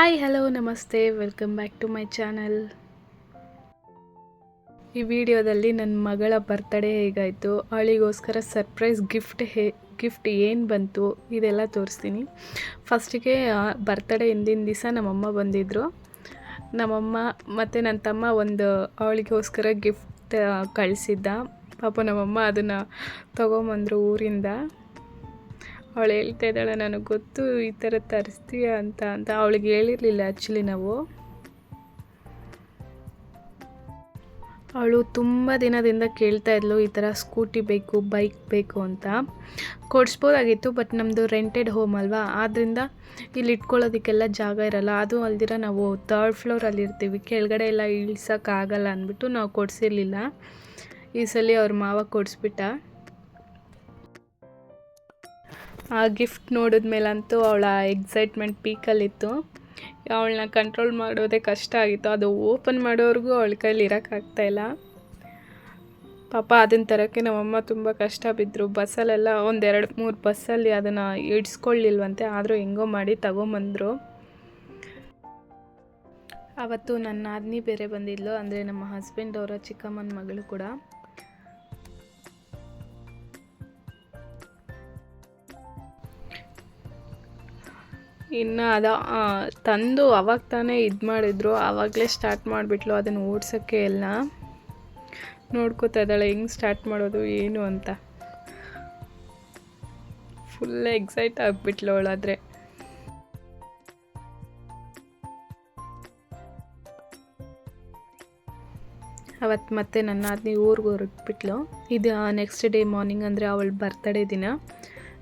Hi hello ನಮಸ್ತೆ welcome back to my channel. ಈ ವಿಡಿಯೋದಲ್ಲಿ ನನ್ನ ಮಗಳ ಬರ್ತ್ಡೇ ಹೇಗಾಯಿತು, ಅವಳಿಗೋಸ್ಕರ ಸರ್ಪ್ರೈಸ್ ಗಿಫ್ಟ್ ಏನು ಬಂತು ಇದೆಲ್ಲ ತೋರಿಸ್ತೀನಿ. ಫಸ್ಟಿಗೆ ಬರ್ತ್ಡೇ ಹಿಂದಿನ ದಿವಸ ನಮ್ಮಮ್ಮ ಬಂದಿದ್ದರು. ನಮ್ಮಮ್ಮ ಮತ್ತು ನನ್ನ ತಮ್ಮ ಅವಳಿಗೋಸ್ಕರ ಗಿಫ್ಟ್ ಕಳಿಸಿದ್ದ. ಪಾಪ ನಮ್ಮಮ್ಮ ಅದನ್ನು ತೊಗೊಂಬಂದರು ಊರಿಂದ. ಅವಳು ಹೇಳ್ತಾ ಇದ್ದಾಳೆ, ನನಗೆ ಗೊತ್ತು ಈ ಥರ ತರಿಸ್ತೀಯ ಅಂತ ಅವಳಿಗೆ ಹೇಳಿರಲಿಲ್ಲ. ಆ್ಯಕ್ಚುಲಿ ಅವಳು ತುಂಬ ದಿನದಿಂದ ಕೇಳ್ತಾ ಇದ್ಲು ಈ ಥರ ಸ್ಕೂಟಿ ಬೇಕು, ಬೈಕ್ ಬೇಕು ಅಂತ. ಕೊಡಿಸ್ಬೋದಾಗಿತ್ತು, ಬಟ್ ನಮ್ಮದು ರೆಂಟೆಡ್ ಹೋಮ್ ಅಲ್ವಾ, ಆದ್ದರಿಂದ ಇಲ್ಲಿ ಇಟ್ಕೊಳ್ಳೋದಕ್ಕೆಲ್ಲ ಜಾಗ ಇರಲ್ಲ. ಅದು ಅಲ್ದಿರ ನಾವು 3rd ಫ್ಲೋರಲ್ಲಿ ಇರ್ತೀವಿ, ಕೆಳಗಡೆ ಎಲ್ಲ ಇಳಿಸೋಕ್ಕಾಗಲ್ಲ ಅಂದ್ಬಿಟ್ಟು ನಾವು ಕೊಡಿಸಿರ್ಲಿಲ್ಲ. ಈ ಸಲ ಅವ್ರ ಮಾವ ಕೊಡಿಸ್ಬಿಟ್ಟ. ಆ ಗಿಫ್ಟ್ ನೋಡಿದ್ಮೇಲಂತೂ ಅವಳ ಎಕ್ಸೈಟ್ಮೆಂಟ್ ಪೀಕಲ್ಲಿತ್ತು. ಅವಳನ್ನ ಕಂಟ್ರೋಲ್ ಮಾಡೋದೇ ಕಷ್ಟ ಆಗಿತ್ತು. ಅದು ಓಪನ್ ಮಾಡೋವರೆಗೂ ಅವಳ ಕೈಲಿ ಇರೋಕ್ಕಾಗ್ತಾಯಿಲ್ಲ. ಪಾಪ ಅದನ್ನ ತರೋಕ್ಕೆ ನಮ್ಮಮ್ಮ ತುಂಬ ಕಷ್ಟ ಬಿದ್ದರು. ಬಸ್ಸಲ್ಲೆಲ್ಲ 1-2-3 ಬಸ್ಸಲ್ಲಿ ಅದನ್ನು ಇಡ್ಸ್ಕೊಳ್ಳಿಲ್ವಂತೆ, ಆದರೂ ಹೆಂಗೋ ಮಾಡಿ ತಗೊಂಬಂದರು. ಅವತ್ತು ನನ್ನ ನಾದಿನಿ ಬೇರೆ ಬಂದಿದ್ಲು, ಅಂದರೆ ನಮ್ಮ ಹಸ್ಬೆಂಡ್ ಅವರ ಚಿಕ್ಕಮ್ಮನ ಮಗಳು ಕೂಡ. ಇನ್ನು ತಂದು ಅವಾಗ ತಾನೇ ಇದು ಮಾಡಿದ್ರು, ಆವಾಗಲೇ ಸ್ಟಾರ್ಟ್ ಮಾಡಿಬಿಟ್ಲು ಅದನ್ನು ಓಡ್ಸೋಕ್ಕೆ ಎಲ್ಲ. ನೋಡ್ಕೋತಾ ಇದ್ದಾಳೆ ಹೆಂಗೆ ಸ್ಟಾರ್ಟ್ ಮಾಡೋದು ಏನು ಅಂತ. ಫುಲ್ ಎಕ್ಸೈಟ್ ಆಗಿಬಿಟ್ಲು ಅವಳಾದರೆ. ಅವತ್ತು ಮತ್ತೆ ನನ್ನ ಆದ್ನಿ ಊರಿಗೆ ಹೊರಟ್ಬಿಟ್ಲು. ಇದು ನೆಕ್ಸ್ಟ್ ಡೇ ಮಾರ್ನಿಂಗ್, ಅಂದರೆ ಅವಳ ಬರ್ತ್ಡೇ ದಿನ.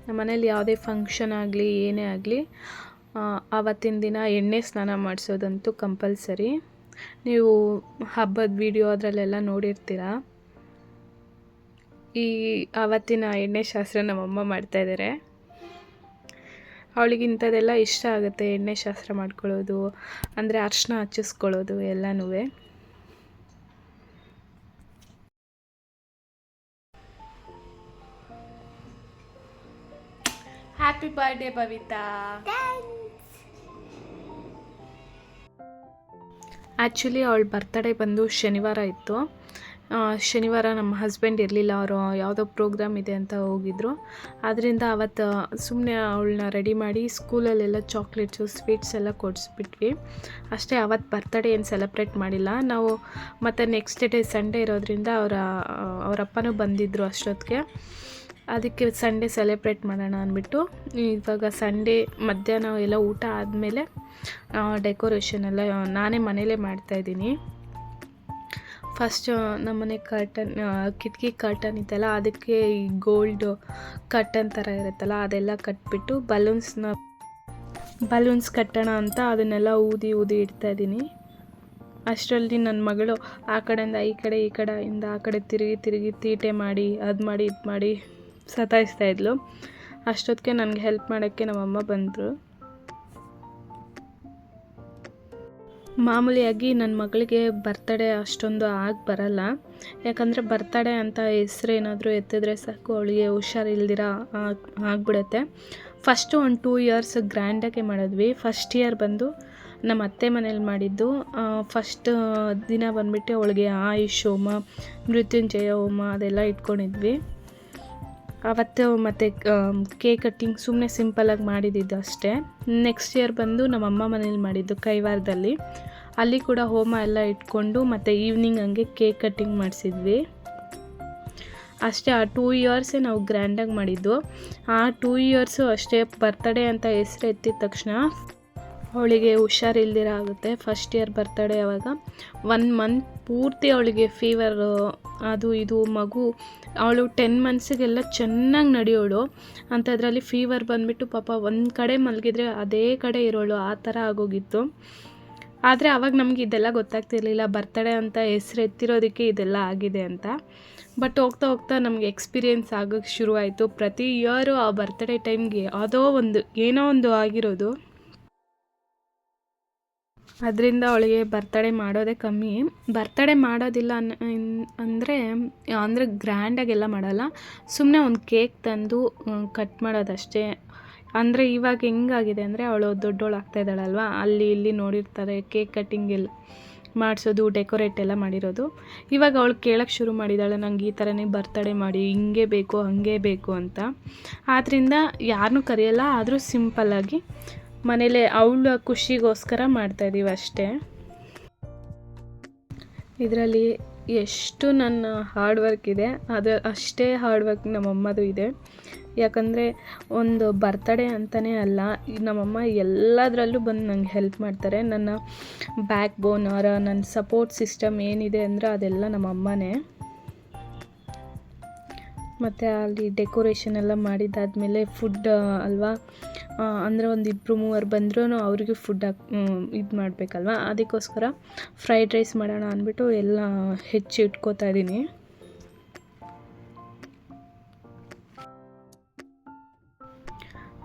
ನಮ್ಮ ಮನೇಲಿ ಯಾವುದೇ ಫಂಕ್ಷನ್ ಆಗಲಿ ಏನೇ ಆಗಲಿ ಆವತ್ತಿನ ದಿನ ಎಣ್ಣೆ ಸ್ನಾನ ಮಾಡಿಸೋದಂತೂ ಕಂಪಲ್ಸರಿ. ನೀವು ಹಬ್ಬದ ವಿಡಿಯೋ ಅದರಲ್ಲೆಲ್ಲ ನೋಡಿರ್ತೀರ. ಆವತ್ತಿನ ಎಣ್ಣೆ ಶಾಸ್ತ್ರ ನಮ್ಮಮ್ಮ ಮಾಡ್ತಾಯಿದ್ದಾರೆ. ಅವಳಿಗೆ ಇಂಥದ್ದೆಲ್ಲ ಇಷ್ಟ ಆಗುತ್ತೆ, ಎಣ್ಣೆ ಶಾಸ್ತ್ರ ಮಾಡ್ಕೊಳ್ಳೋದು, ಅಂದರೆ ಅರಿಶಿನ ಹಚ್ಚಿಸ್ಕೊಳ್ಳೋದು ಎಲ್ಲನೂ. Happy birthday Bavita. ಆ್ಯಕ್ಚುಲಿ ಅವಳ ಬರ್ತ್ಡೇ ಬಂದು ಶನಿವಾರ ಇತ್ತು. ಶನಿವಾರ ನಮ್ಮ ಹಸ್ಬೆಂಡ್ ಇರಲಿಲ್ಲ, ಅವರು ಯಾವುದೋ ಪ್ರೋಗ್ರಾಮ್ ಇದೆ ಅಂತ ಹೋಗಿದ್ರು. ಆದ್ದರಿಂದ ಅವತ್ತು ಸುಮ್ಮನೆ ಅವಳನ್ನ ರೆಡಿ ಮಾಡಿ ಸ್ಕೂಲಲ್ಲೆಲ್ಲ ಚಾಕ್ಲೇಟ್ಸು ಸ್ವೀಟ್ಸ್ ಎಲ್ಲ ಕೊಡಿಸ್ಬಿಟ್ವಿ ಅಷ್ಟೇ. ಅವತ್ತು ಬರ್ತ್ಡೇ ಏನು ಸೆಲೆಬ್ರೇಟ್ ಮಾಡಿಲ್ಲ ನಾವು. ಮತ್ತು ನೆಕ್ಸ್ಟ್ ಡೇ ಸಂಡೇ ಇರೋದ್ರಿಂದ ಅವರಪ್ಪನೂ ಬಂದಿದ್ದರು ಅಷ್ಟೊತ್ತಿಗೆ. ಅದಕ್ಕೆ ಸಂಡೇ ಸೆಲೆಬ್ರೇಟ್ ಮಾಡೋಣ ಅಂದ್ಬಿಟ್ಟು ಇವಾಗ ಸಂಡೇ ಮಧ್ಯಾಹ್ನ ಎಲ್ಲ ಊಟ ಆದಮೇಲೆ ಡೆಕೋರೇಷನ್ ಎಲ್ಲ ನಾನೇ ಮನೇಲೇ ಮಾಡ್ತಾಯಿದ್ದೀನಿ. ಫಸ್ಟ್ ನಮ್ಮನೆ ಕಿಟಕಿ ಕರ್ಟನ್ ಇತ್ತಲ್ಲ, ಅದಕ್ಕೆ ಈ ಗೋಲ್ಡ್ ಕರ್ಟನ್ ಥರ ಇರುತ್ತಲ್ಲ ಅದೆಲ್ಲ ಕಟ್ಬಿಟ್ಟು ಬಲೂನ್ಸ್ ಕಟ್ಟೋಣ ಅಂತ ಅದನ್ನೆಲ್ಲ ಊದಿ ಇಡ್ತಾಯಿದ್ದೀನಿ. ಅಷ್ಟರಲ್ಲಿ ನನ್ನ ಮಗಳು ಆ ಕಡೆಯಿಂದ ಈ ಕಡೆಯಿಂದ ಆ ಕಡೆ ತಿರುಗಿ ತೀಟೆ ಮಾಡಿ ಅದು ಮಾಡಿ ಇದು ಮಾಡಿ ಸತಾಯಿಸ್ತಾಯಿದ್ಲು. ಅಷ್ಟೊತ್ತಿಗೆ ನನಗೆ ಹೆಲ್ಪ್ ಮಾಡೋಕ್ಕೆ ನಮ್ಮಮ್ಮ ಬಂದರು. ಮಾಮೂಲಿಯಾಗಿ ನನ್ನ ಮಗಳಿಗೆ ಬರ್ತ್ಡೇ ಅಷ್ಟೊಂದು ಬರಲ್ಲ, ಯಾಕಂದರೆ ಬರ್ತ್ಡೇ ಅಂತ ಹೆಸ್ರು ಏನಾದರೂ ಎತ್ತಿದ್ರೆ ಸಾಕು ಅವಳಿಗೆ ಹುಷಾರಿಲ್ದಿರ ಆಗಿಬಿಡುತ್ತೆ. ಫಸ್ಟು ಒಂದು 2 ಇಯರ್ಸ್ ಗ್ರ್ಯಾಂಡಾಗೆ ಮಾಡಿದ್ವಿ. ಫಸ್ಟ್ ಇಯರ್ ಬಂದು ನಮ್ಮ ಅತ್ತೆ ಮನೇಲಿ ಮಾಡಿದ್ದು. ಫಸ್ಟ್ ದಿನ ಬಂದುಬಿಟ್ಟು ಅವಳಿಗೆ ಆಯುಷ್ ಹೋಮ, ಮೃತ್ಯುಂಜಯ ಹೋಮ ಅದೆಲ್ಲ ಇಟ್ಕೊಂಡಿದ್ವಿ ಅವತ್ತು. ಮತ್ತು ಕೇಕ್ ಕಟ್ಟಿಂಗ್ ಸುಮ್ಮನೆ ಸಿಂಪಲಾಗಿ ಮಾಡಿದ್ದು ಅಷ್ಟೇ. ನೆಕ್ಸ್ಟ್ ಇಯರ್ ಬಂದು ನಮ್ಮಮ್ಮ ಮನೇಲಿ ಮಾಡಿದ್ದು ಕೈವಾರದಲ್ಲಿ. ಅಲ್ಲಿ ಕೂಡ ಹೋಮ ಎಲ್ಲ ಇಟ್ಕೊಂಡು ಮತ್ತು ಈವ್ನಿಂಗ್ ಹಂಗೆ ಕೇಕ್ ಕಟ್ಟಿಂಗ್ ಮಾಡಿಸಿದ್ವಿ ಅಷ್ಟೇ. ಆ 2 ಇಯರ್ಸೇ ನಾವು ಗ್ರ್ಯಾಂಡಾಗಿ ಮಾಡಿದ್ದು. ಆ 2 ಇಯರ್ಸು ಅಷ್ಟೇ. ಬರ್ತ್ಡೇ ಅಂತ ಹೆಸ್ರು ಎತ್ತಿದ ತಕ್ಷಣ ಅವಳಿಗೆ ಹುಷಾರಿಲ್ದಿರ ಆಗುತ್ತೆ. ಫಸ್ಟ್ ಇಯರ್ ಬರ್ತ್ಡೇ ಆವಾಗ 1 ಮಂತ್ ಪೂರ್ತಿ ಅವಳಿಗೆ ಫೀವರು, ಅದು ಇದು. ಮಗು ಅವಳು 10 ಮಂತ್ಸಿಗೆಲ್ಲ ಚೆನ್ನಾಗಿ ನಡೆಯೋಳು, ಅಂಥದ್ರಲ್ಲಿ ಫೀವರ್ ಬಂದುಬಿಟ್ಟು ಪಾಪ ಒಂದು ಕಡೆ ಮಲಗಿದ್ರೆ ಅದೇ ಕಡೆ ಇರೋಳು, ಆ ಥರ ಆಗೋಗಿತ್ತು. ಆದರೆ ಆವಾಗ ನಮಗೆ ಇದೆಲ್ಲ ಗೊತ್ತಾಗ್ತಿರ್ಲಿಲ್ಲ, ಬರ್ತ್ಡೇ ಅಂತ ಹೆಸ್ರು ಎತ್ತಿರೋದಕ್ಕೆ ಇದೆಲ್ಲ ಆಗಿದೆ ಅಂತ. ಬಟ್ ಹೋಗ್ತಾ ಹೋಗ್ತಾ ನಮಗೆ ಎಕ್ಸ್ಪೀರಿಯೆನ್ಸ್ ಆಗೋಕ್ಕೆ ಶುರುವಾಯಿತು. ಪ್ರತಿ ಇಯರು ಆ ಬರ್ತ್ಡೇ ಟೈಮ್ಗೆ ಏನೋ ಒಂದು ಆಗಿರೋದು. ಅದರಿಂದ ಅವಳಿಗೆ ಬರ್ತಡೇ ಮಾಡೋದೇ ಕಮ್ಮಿ. ಬರ್ತಡೇ ಮಾಡೋದಿಲ್ಲ ಅಂದರೆ ಗ್ರ್ಯಾಂಡಾಗೆಲ್ಲ ಮಾಡಲ್ಲ. ಸುಮ್ಮನೆ ಒಂದು ಕೇಕ್ ತಂದು ಕಟ್ ಮಾಡೋದಷ್ಟೇ. ಅಂದರೆ ಇವಾಗ ಹೆಂಗಾಗಿದೆ ಅಂದರೆ ಅವಳು ದೊಡ್ಡವಳು ಆಗ್ತಾ ಇದ್ದಾಳಲ್ವ, ಅಲ್ಲಿ ಇಲ್ಲಿ ನೋಡಿರ್ತಾರೆ ಕೇಕ್ ಕಟ್ಟಿಂಗ್ ಎಲ್ಲ ಮಾಡಿಸೋದು, ಡೆಕೋರೇಟ್ ಎಲ್ಲ ಮಾಡಿರೋದು. ಇವಾಗ ಅವಳು ಕೇಳೋಕ್ಕೆ ಶುರು ಮಾಡಿದ್ದಾಳೆ, ನಂಗೆ ಈ ಥರನೇ ಬರ್ತಡೇ ಮಾಡಿ, ಹಿಂಗೆ ಬೇಕು ಹಾಗೆ ಬೇಕು ಅಂತ. ಆದ್ದರಿಂದ ಯಾರನ್ನೂ ಕರೆಯಲ್ಲ, ಆದರೂ ಸಿಂಪಲ್ಲಾಗಿ ಮನೇಲೇ ಅವಳ ಖುಷಿಗೋಸ್ಕರ ಮಾಡ್ತಾಯಿದ್ದೀವಿ ಅಷ್ಟೇ. ಇದರಲ್ಲಿ ಎಷ್ಟು ನನ್ನ ಹಾರ್ಡ್ ವರ್ಕ್ ಇದೆ, ಅದು ಅಷ್ಟೇ ಹಾರ್ಡ್ ವರ್ಕ್ ನಮ್ಮಮ್ಮದು ಇದೆ. ಯಾಕಂದರೆ ಒಂದು ಬರ್ತಡೇ ಅಂತಲೇ ಅಲ್ಲ, ನಮ್ಮಮ್ಮ ಎಲ್ಲದರಲ್ಲೂ ಬಂದು ನಂಗೆ ಹೆಲ್ಪ್ ಮಾಡ್ತಾರೆ. ನನ್ನ ಬ್ಯಾಕ್ ಬೋನ್ ನನ್ನ ಸಪೋರ್ಟ್ ಸಿಸ್ಟಮ್ ಏನಿದೆ ಅಂದರೆ ಅದೆಲ್ಲ ನಮ್ಮಮ್ಮನೇ. ಮತ್ತು ಅಲ್ಲಿ ಡೆಕೋರೇಷನ್ ಎಲ್ಲ ಮಾಡಿದ್ದಾದಮೇಲೆ ಫುಡ್ ಅಲ್ವಾ, ಅಂದರೆ ಒಂದು 2-3 ಬಂದ್ರೂ ಅವ್ರಿಗೆ ಫುಡ್ ಇದು ಮಾಡಬೇಕಲ್ವ, ಅದಕ್ಕೋಸ್ಕರ ಫ್ರೈಡ್ ರೈಸ್ ಮಾಡೋಣ ಅಂದ್ಬಿಟ್ಟು ಎಲ್ಲ ಹೆಚ್ಚಿ ಇಟ್ಕೋತಾ ಇದ್ದೀನಿ.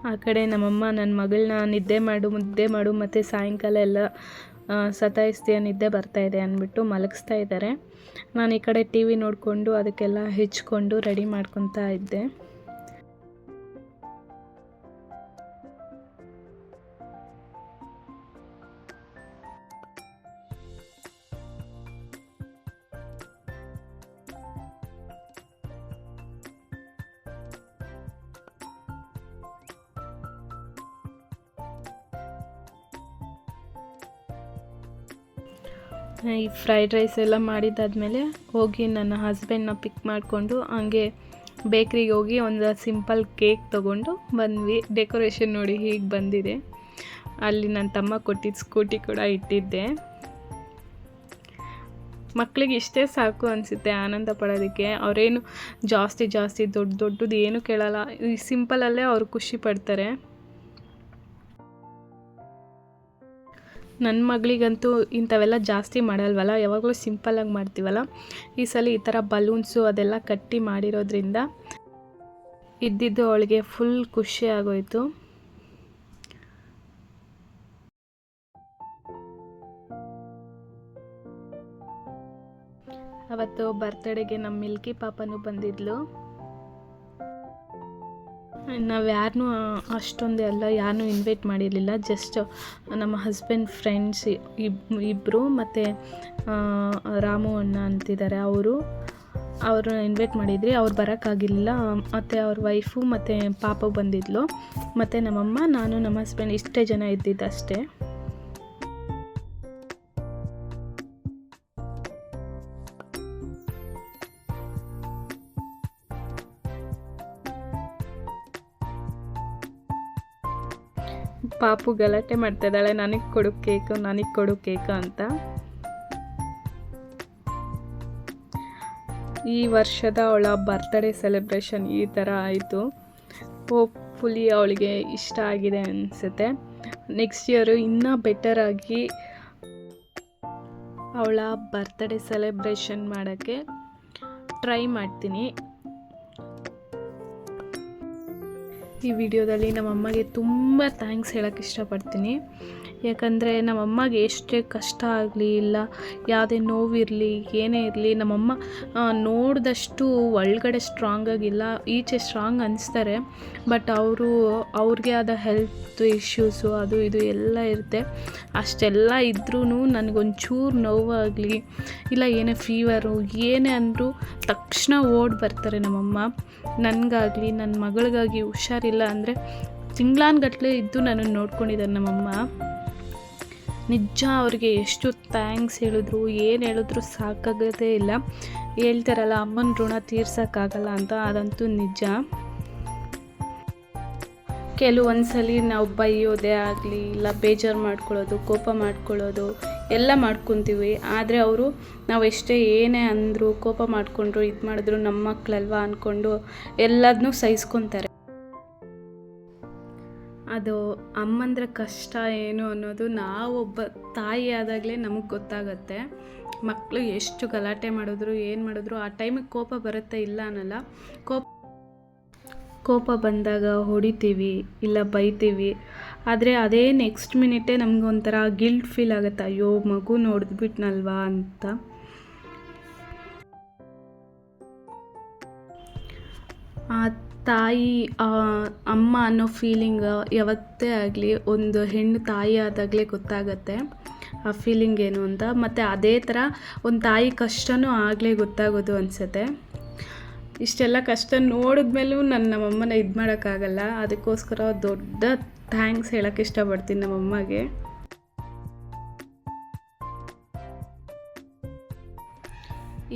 ಆ ಕಡೆ ನಮ್ಮಮ್ಮ ನನ್ನ ಮಗಳನ್ನ ಮುದ್ದೆ ಮಾಡು ಮತ್ತು ಸಾಯಂಕಾಲ ಎಲ್ಲ ಸತಾಯಿಸ್ತೀಯ, ನಿದ್ದೆ ಬರ್ತಾಯಿದೆ ಅಂದ್ಬಿಟ್ಟು ಮಲಗಿಸ್ತಾ ಇದ್ದಾರೆ. ನಾನು ಈ ಕಡೆ ಟಿ ವಿ ನೋಡಿಕೊಂಡು ಅದಕ್ಕೆಲ್ಲ ಹೆಚ್ಕೊಂಡು ರೆಡಿ ಮಾಡ್ಕೊತಾ ಇದ್ದೆ. ಈ ಫ್ರೈಡ್ ರೈಸ್ ಎಲ್ಲ ಮಾಡಿದ್ದಾದಮೇಲೆ ಹೋಗಿ ನನ್ನ ಹಸ್ಬೆಂಡ್ನ ಪಿಕ್ ಮಾಡಿಕೊಂಡು ಹಂಗೆ ಬೇಕ್ರಿಗೆ ಹೋಗಿ ಒಂದು ಸಿಂಪಲ್ ಕೇಕ್ ತೊಗೊಂಡು ಬಂದ್ವಿ. ಡೆಕೋರೇಷನ್ ನೋಡಿ ಹೀಗೆ ಬಂದಿದೆ. ಅಲ್ಲಿ ನನ್ನ ತಮ್ಮ ಕೊಟ್ಟಿದ್ದ ಸ್ಕೂಟಿ ಕೂಡ ಇಟ್ಟಿದ್ದೆ. ಮಕ್ಕಳಿಗೆ ಇಷ್ಟೇ ಸಾಕು ಅನಿಸುತ್ತೆ ಆನಂದ ಪಡೋದಕ್ಕೆ. ಅವರೇನು ಜಾಸ್ತಿ ದೊಡ್ಡದು ಏನು ಕೇಳಲ್ಲ, ಈ ಸಿಂಪಲಲ್ಲೇ ಅವ್ರು ಖುಷಿ ಪಡ್ತಾರೆ. ನನ್ನ ಮಗಳಿಗಂತೂ ಇಂಥವೆಲ್ಲ ಜಾಸ್ತಿ ಮಾಡಲ್ವಲ್ಲ, ಯಾವಾಗಲೂ ಸಿಂಪಲ್ಲಾಗಿ ಮಾಡ್ತೀವಲ್ಲ. ಈ ಸಲ ಈ ಥರ ಬಲೂನ್ಸು ಅದೆಲ್ಲ ಕಟ್ಟಿ ಮಾಡಿರೋದ್ರಿಂದ ಇದ್ದಿದ್ದು ಅವಳಿಗೆ ಫುಲ್ ಖುಷಿ ಆಗೋಯಿತು. ಅವತ್ತು ಬರ್ತಡೇಗೆ ನಮ್ಮ ಮಿಲ್ಕಿ ಪಾಪನೂ ಬಂದಿದ್ಲು. ನಾವು ಯಾರನ್ನೂ ಅಷ್ಟೊಂದು ಎಲ್ಲ ಯಾರನ್ನೂ ಇನ್ವೈಟ್ ಮಾಡಿರಲಿಲ್ಲ. ಜಸ್ಟ್ ನಮ್ಮ ಹಸ್ಬೆಂಡ್ ಫ್ರೆಂಡ್ಸ್ ಇಬ್ಬರು ಮತ್ತು ರಾಮು ಅಣ್ಣ ಅಂತಿದ್ದಾರೆ, ಅವ್ರನ್ನ ಇನ್ವೈಟ್ ಮಾಡಿದ್ರಿ. ಅವ್ರು ಬರೋಕ್ಕಾಗಿಲ್ಲ. ಮತ್ತು ಅವ್ರ ವೈಫು ಮತ್ತು ಪಾಪ ಬಂದಿದ್ಲು. ಮತ್ತು ನಮ್ಮಮ್ಮ, ನಾನು, ನಮ್ಮ ಹಸ್ಬೆಂಡ್ ಇಷ್ಟೇ ಜನ ಇದ್ದಿದ್ದಷ್ಟೇ. ಪಾಪು ಗಲಾಟೆ ಮಾಡ್ತಾಯಿದ್ದಾಳೆ, ನನಗೆ ಕೊಡು ಕೇಕು ಅಂತ. ಈ ವರ್ಷದ ಅವಳ ಬರ್ತ್ಡೇ ಸೆಲೆಬ್ರೇಷನ್ ಈ ಥರ ಆಯಿತು. ಹೋಪ್ಫುಲಿ ಅವಳಿಗೆ ಇಷ್ಟ ಆಗಿದೆ ಅನಿಸುತ್ತೆ. ನೆಕ್ಸ್ಟ್ ಇಯರು ಇನ್ನೂ ಬೆಟರಾಗಿ ಅವಳ ಬರ್ತ್ಡೇ ಸೆಲೆಬ್ರೇಷನ್ ಮಾಡೋಕ್ಕೆ ಟ್ರೈ ಮಾಡ್ತೀನಿ. ಈ ವಿಡಿಯೋದಲ್ಲಿ ನಮ್ಮಮ್ಮಗೆ ತುಂಬ ಥ್ಯಾಂಕ್ಸ್ ಹೇಳೋಕ್ಕೆ ಇಷ್ಟಪಡ್ತೀನಿ. ಯಾಕಂದರೆ ನಮ್ಮಮ್ಮಗೆ ಎಷ್ಟೇ ಕಷ್ಟ ಆಗಲಿ, ಇಲ್ಲ ಯಾವುದೇ ನೋವಿರಲಿ, ಏನೇ ಇರಲಿ, ನಮ್ಮಮ್ಮ ನೋಡಿದಷ್ಟು ಒಳಗಡೆ ಸ್ಟ್ರಾಂಗ್ ಆಗಿಲ್ಲ. ಈಚೆ ಸ್ಟ್ರಾಂಗ್ ಅನಿಸ್ತಾರೆ, ಬಟ್ ಅವ್ರಿಗೆ ಆದ ಹೆಲ್ತ್ ಇಶ್ಯೂಸು ಅದು ಇದು ಎಲ್ಲ ಇರುತ್ತೆ. ಅಷ್ಟೆಲ್ಲ ಇದ್ರೂ ನನಗೊಂಚೂರು ನೋವಾಗಲಿ, ಇಲ್ಲ ಏನೇ ಫೀವರು ಏನೇ ಅಂದರೂ ತಕ್ಷಣ ಓಡಿ ಬರ್ತಾರೆ ನಮ್ಮಮ್ಮ. ನನಗಾಗಲಿ ನನ್ನ ಮಗಳಿಗಾಗಿ ಹುಷಾರಿಲ್ಲ ಅಂದರೆ ತಿಂಗಳಾನ್ಗಟ್ಟಲೆ ಇದ್ದು ನನ್ನನ್ನು ನೋಡ್ಕೊಂಡಿದ್ದಾರೆ ನಮ್ಮಮ್ಮ. ನಿಜ ಅವ್ರಿಗೆ ಎಷ್ಟು ಥ್ಯಾಂಕ್ಸ್ ಹೇಳಿದ್ರು ಏನು ಹೇಳಿದ್ರು ಸಾಕಾಗೋದೇ ಇಲ್ಲ. ಹೇಳ್ತಾರಲ್ಲ ಅಮ್ಮನ ಋಣ ತೀರ್ಸೋಕ್ಕಾಗಲ್ಲ ಅಂತ, ಅದಂತೂ ನಿಜ. ಕೆಲವೊಂದ್ಸಲಿ ನಾವು ಬೈಯೋದೇ ಆಗಲಿ, ಇಲ್ಲ ಬೇಜಾರು ಮಾಡ್ಕೊಳ್ಳೋದು, ಕೋಪ ಮಾಡ್ಕೊಳ್ಳೋದು ಎಲ್ಲ ಮಾಡ್ಕೊತೀವಿ. ಆದರೆ ಅವರು ನಾವು ಎಷ್ಟೇ ಏನೇ ಅಂದರು, ಕೋಪ ಮಾಡಿಕೊಂಡ್ರು, ಇದು ಮಾಡಿದ್ರು, ನಮ್ಮ ಮಕ್ಕಳಲ್ವ ಅಂದ್ಕೊಂಡು ಎಲ್ಲದನ್ನೂ ಸಹಿಸ್ಕೊತಾರೆ. ಅದು ಅಮ್ಮಂದ್ರ ಕಷ್ಟ ಏನು ಅನ್ನೋದು ನಾವೊಬ್ಬ ತಾಯಿ ಆದಾಗಲೇ ನಮಗೆ ಗೊತ್ತಾಗುತ್ತೆ. ಮಕ್ಕಳು ಎಷ್ಟು ಗಲಾಟೆ ಮಾಡಿದ್ರು ಏನು ಮಾಡಿದ್ರು ಆ ಟೈಮಿಗೆ ಕೋಪ ಬರುತ್ತೆ, ಇಲ್ಲ ಅನ್ನಲ್ಲ. ಕೋಪ ಬಂದಾಗ ಹೊಡಿತೀವಿ, ಇಲ್ಲ ಬೈತೀವಿ. ಆದರೆ ಅದೇ ನೆಕ್ಸ್ಟ್ ಮಿನಿಟೇ ನಮಗೊಂಥರ ಗಿಲ್ಟ್ ಫೀಲ್ ಆಗುತ್ತೆ, ಅಯ್ಯೋ ಮಗು ನೋಡಿದ್ಬಿಟ್ನಲ್ವಾ ಅಂತ. ಆ ತಾಯಿ ಅಮ್ಮ ಅನ್ನೋ ಫೀಲಿಂಗ್ ಯಾವತ್ತೇ ಆಗಲಿ ಒಂದು ಹೆಣ್ಣು ತಾಯಿ ಆದಾಗಲೇ ಗೊತ್ತಾಗತ್ತೆ ಆ ಫೀಲಿಂಗ್ ಏನು ಅಂತ. ಮತ್ತು ಅದೇ ಥರ ಒಂದು ತಾಯಿ ಕಷ್ಟನೂ ಆಗಲೇ ಗೊತ್ತಾಗೋದು ಅನಿಸುತ್ತೆ. ಇಷ್ಟೆಲ್ಲ ಕಷ್ಟ ನೋಡಿದ್ಮೇಲೂ ನಮ್ಮಮ್ಮನ ಇದು ಮಾಡೋಕ್ಕಾಗಲ್ಲ. ಅದಕ್ಕೋಸ್ಕರ ದೊಡ್ಡ ಥ್ಯಾಂಕ್ಸ್ ಹೇಳೋಕ್ಕೆ ಇಷ್ಟಪಡ್ತೀನಿ ನಮ್ಮಮ್ಮಗೆ.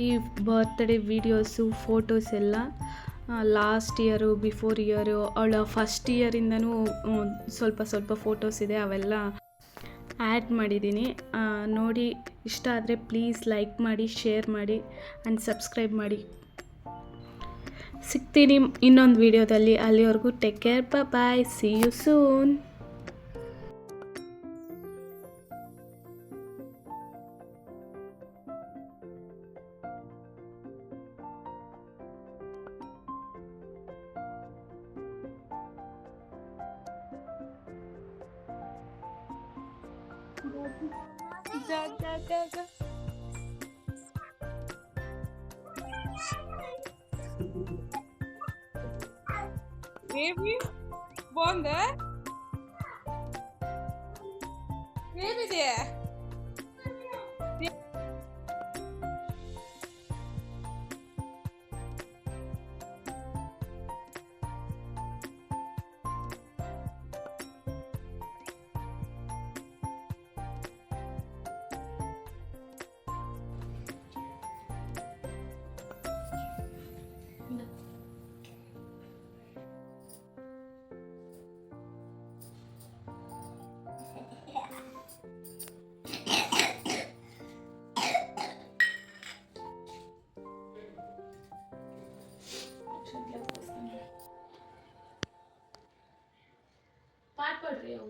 ಈ ಬರ್ತ್ಡೇ ವೀಡಿಯೋಸು ಫೋಟೋಸ್ ಎಲ್ಲ ಲಾಸ್ಟ್ ಇಯರು ಬಿಫೋರ್ ಇಯರು ಅವಳ ಫಸ್ಟ್ ಇಯರಿಂದನೂ ಸ್ವಲ್ಪ ಫೋಟೋಸ್ ಇದೆ, ಅವೆಲ್ಲ ಆ್ಯಡ್ ಮಾಡಿದ್ದೀನಿ. ನೋಡಿ ಇಷ್ಟ ಆದರೆ ಪ್ಲೀಸ್ ಲೈಕ್ ಮಾಡಿ, ಶೇರ್ ಮಾಡಿ ಆ್ಯಂಡ್ ಸಬ್ಸ್ಕ್ರೈಬ್ ಮಾಡಿ. ಸಿಗ್ತೀನಿ ಇನ್ನೊಂದು ವೀಡಿಯೋದಲ್ಲಿ. ಅಲ್ಲಿವರೆಗೂ take care, bye, see you soon. Baby, bonda? Baby there. पाठ पढ़ रही हो?